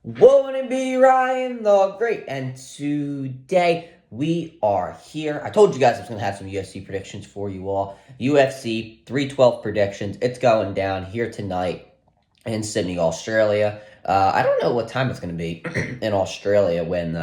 Wouldn't be Ryan the Great, and today we are here. I told you guys I was going to have some UFC predictions for you all. UFC 312 predictions. It's going down here tonight in Sydney, Australia. I don't know what time it's going to be in Australia when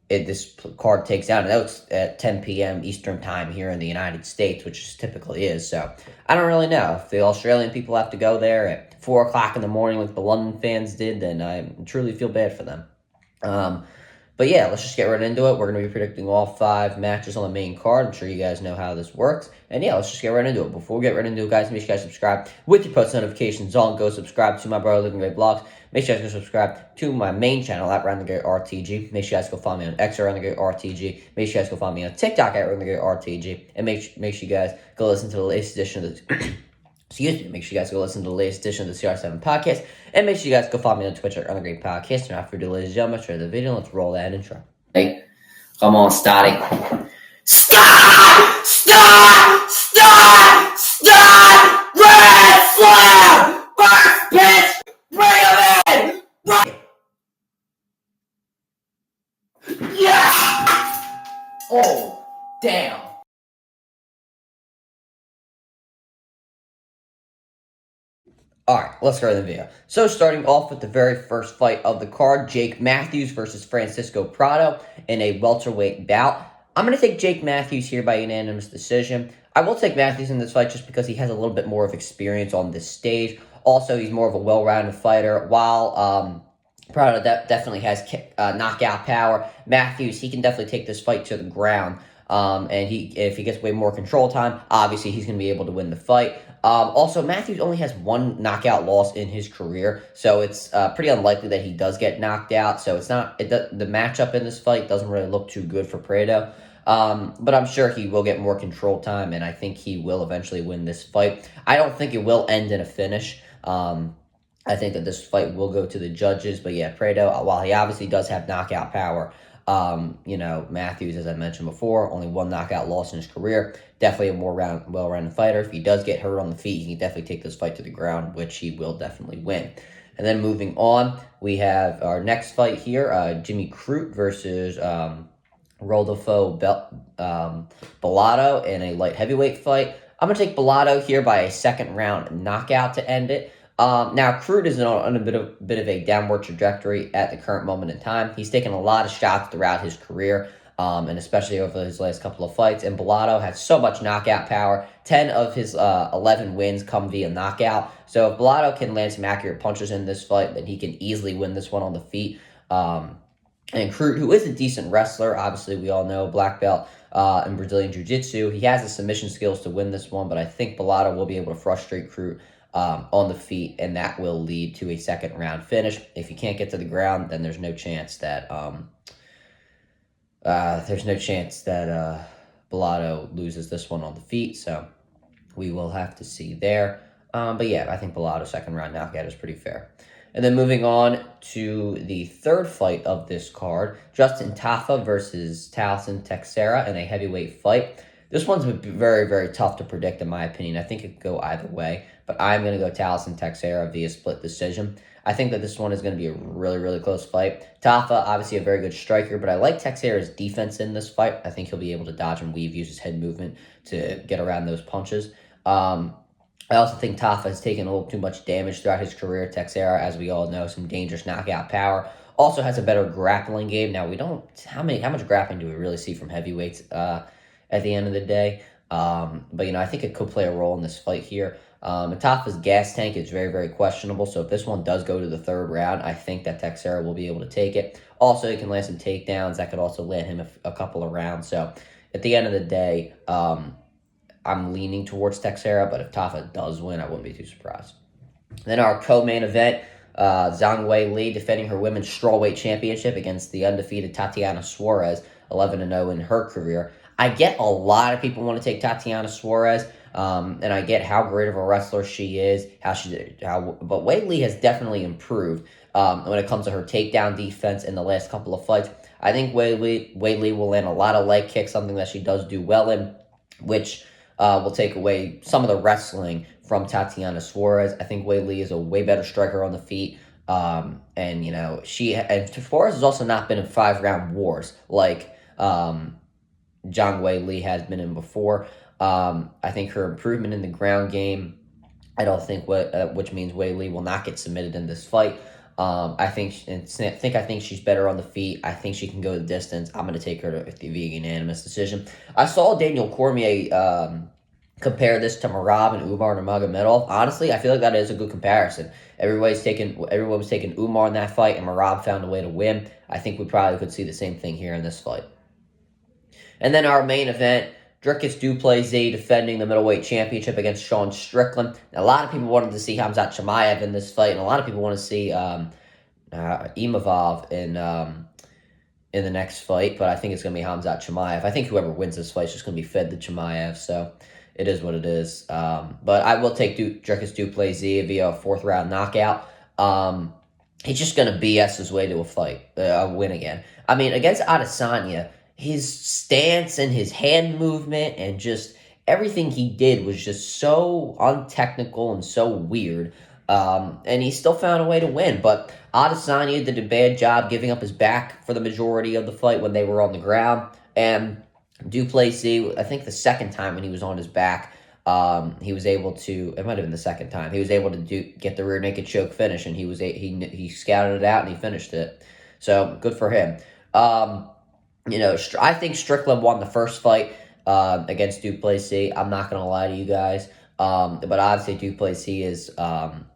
this card takes out. I know it's at 10 p.m. Eastern time here in the United States, which typically is. So I don't really know. If the Australian people have to go there at 4 o'clock in the morning like the London fans did, then I truly feel bad for them. But yeah, let's just get right into it. We're going to be predicting all 5 matches on the main card. I'm sure you guys know how this works. And yeah, let's just get right into it. Before we get right into it, guys, make sure you guys subscribe with your post notifications on. Go subscribe to my brother Living Great Vlogs. Make sure you guys go subscribe to my main channel at Round the Great RTG. Make sure you guys go follow me on X at Round the Great RTG. Make sure you guys go follow me on TikTok at Round the Great RTG. And make sure you guys go listen to the latest edition of the... Excuse me. Make sure you guys go listen to the latest edition of the CR7 podcast. And make sure you guys go follow me on Twitch at Round the Great Podcast. And after the ladies and gentlemen, share the video. Let's roll that intro. Hey, come on, Stotty. Stop! Stop! Stop! Stop! Red Flare! First pitch! Bring him in! Yeah! Oh, damn. Alright, let's start the video. So starting off with the very first fight of the card, Jake Matthews versus Francisco Prado in a welterweight bout. I'm going to take Jake Matthews here by unanimous decision. I will take Matthews in this fight just because he has a little bit more of experience on this stage. Also, he's more of a well-rounded fighter, while Prado definitely has knockout power. Matthews, he can definitely take this fight to the ground. And if he gets way more control time, obviously he's going to be able to win the fight. Also, Matthews only has 1 knockout loss in his career, so it's pretty unlikely that he does get knocked out. So the matchup in this fight doesn't really look too good for Prado. But I'm sure he will get more control time, and I think he will eventually win this fight. I don't think it will end in a finish. I think that this fight will go to the judges, but yeah, Prado, while he obviously does have knockout power, Matthews, as I mentioned before, only 1 knockout loss in his career. Definitely a more well-rounded fighter. If he does get hurt on the feet, he can definitely take this fight to the ground, which he will definitely win. And then moving on, we have our next fight here, Jimmy Crute versus Rodolfo Bellato in a light heavyweight fight. I'm going to take Bellato here by a second-round knockout to end it. Now, Crute is on a bit of a downward trajectory at the current moment in time. He's taken a lot of shots throughout his career, and especially over his last couple of fights. And Bellato has so much knockout power. 10 of his 11 wins come via knockout. So if Bellato can land some accurate punches in this fight, then he can easily win this one on the feet. And Crute, who is a decent wrestler, obviously we all know, black belt in Brazilian Jiu-Jitsu. He has the submission skills to win this one, but I think Bellato will be able to frustrate Crute on the feet, and that will lead to a second-round finish. If he can't get to the ground, then there's no chance that Bellato loses this one on the feet. So we will have to see there. But yeah, I think Bellato's second-round knockout is pretty fair. And then moving on to the third fight of this card, Justin Tafa versus Talison Texera in a heavyweight fight. This one's very, very tough to predict, in my opinion. I think it could go either way, but I'm going to go Talison Texera via split decision. I think that this one is going to be a really, really close fight. Tafa, obviously a very good striker, but I like Texera's defense in this fight. I think he'll be able to dodge and weave, use his head movement to get around those punches. I also think Tafa has taken a little too much damage throughout his career. Texera, as we all know, some dangerous knockout power. Also has a better grappling game. Now, how much grappling do we really see from heavyweights at the end of the day? But, I think it could play a role in this fight here. Tafa's gas tank is very, very questionable. So if this one does go to the third round, I think that Texera will be able to take it. Also, he can land some takedowns. That could also land him a couple of rounds. So at the end of the day, I'm leaning towards Texera, but if Tafa does win, I wouldn't be too surprised. Then our co-main event, Zhang Weili defending her women's strawweight championship against the undefeated Tatiana Suarez, 11-0 in her career. I get a lot of people want to take Tatiana Suarez, and I get how great of a wrestler she is, but Weili has definitely improved when it comes to her takedown defense in the last couple of fights. I think Weili will land a lot of leg kicks, something that she does do well in, which will take away some of the wrestling from Tatiana Suarez. I think Weili is a way better striker on the feet. And, Flores has also not been in 5-round wars like Zhang Wei Li has been in before. I think her improvement in the ground game, I don't think which means Wei Li will not get submitted in this fight. I think she's better on the feet. I think she can go the distance. I'm going to take her to the unanimous decision. I saw Daniel Cormier compare this to Merab and Umar Nurmagomedov. Honestly, I feel like that is a good comparison. Everyone was taking Umar in that fight, and Merab found a way to win. I think we probably could see the same thing here in this fight. And then our main event, Dricus Du Plessis defending the middleweight championship against Sean Strickland. Now, a lot of people wanted to see Khamzat Chimaev in this fight, and a lot of people want to see Imavov in the next fight, but I think it's going to be Khamzat Chimaev. I think whoever wins this fight is just going to be fed to Chimaev, so it is what it is. But I will take Dricus Du Plessis via a 4th-round knockout. He's just going to BS his way to a win again. I mean, against Adesanya, his stance and his hand movement and just everything he did was just so untechnical and so weird. And he still found a way to win. But Adesanya did a bad job giving up his back for the majority of the fight when they were on the ground. And Du Plessis, I think the second time when he was on his back, he was able to, it might have been the second time, he was able to get the rear naked choke finish, and he scouted it out and he finished it. So good for him. I think Strickland won the first fight against Du Plessis. I'm not going to lie to you guys. But obviously Du Plessis is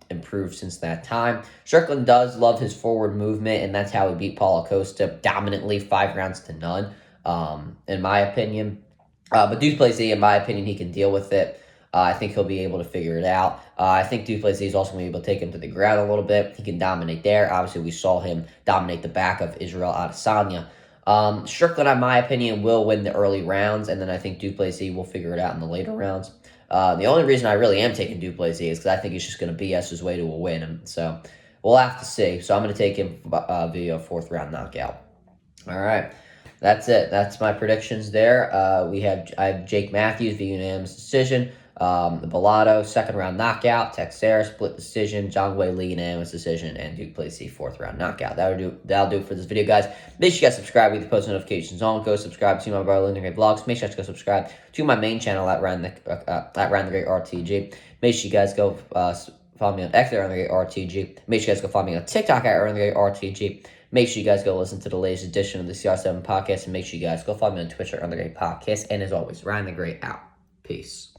improved since that time. Strickland does love his forward movement, and that's how he beat Paulo Costa dominantly, 5-0 in my opinion. But Du Plessis, in my opinion, he can deal with it. I think he'll be able to figure it out. I think Du Plessis is also going to be able to take him to the ground a little bit. He can dominate there. Obviously, we saw him dominate the back of Israel Adesanya. Strickland, in my opinion, will win the early rounds, and then I think Du Plessis will figure it out in the later rounds. The only reason I really am taking Du Plessis is because I think he's just going to BS his way to a win, and so we'll have to see. So I'm going to take him via a 4th-round knockout. All right, that's it. That's my predictions there. I have Jake Matthews via unanimous decision. The Bellato, 2nd-round knockout. Texera, split decision. Zhang Wei Li, unanimous decision. And Du Plessis, 4th-round knockout. That'll do it for this video, guys. Make sure you guys subscribe with the post notifications on. Go subscribe to my brother Lyndon Gray Vlogs. Make sure you guys go subscribe to my main channel at Ryan the Great RTG. Make sure you guys go follow me on X at Ryan the Great RTG. Make sure you guys go follow me on TikTok at Ryan the Great RTG. Make sure you guys go listen to the latest edition of the CR7 podcast. And make sure you guys go follow me on Twitter at Ryan the Great Podcast. And as always, Ryan the Great out. Peace.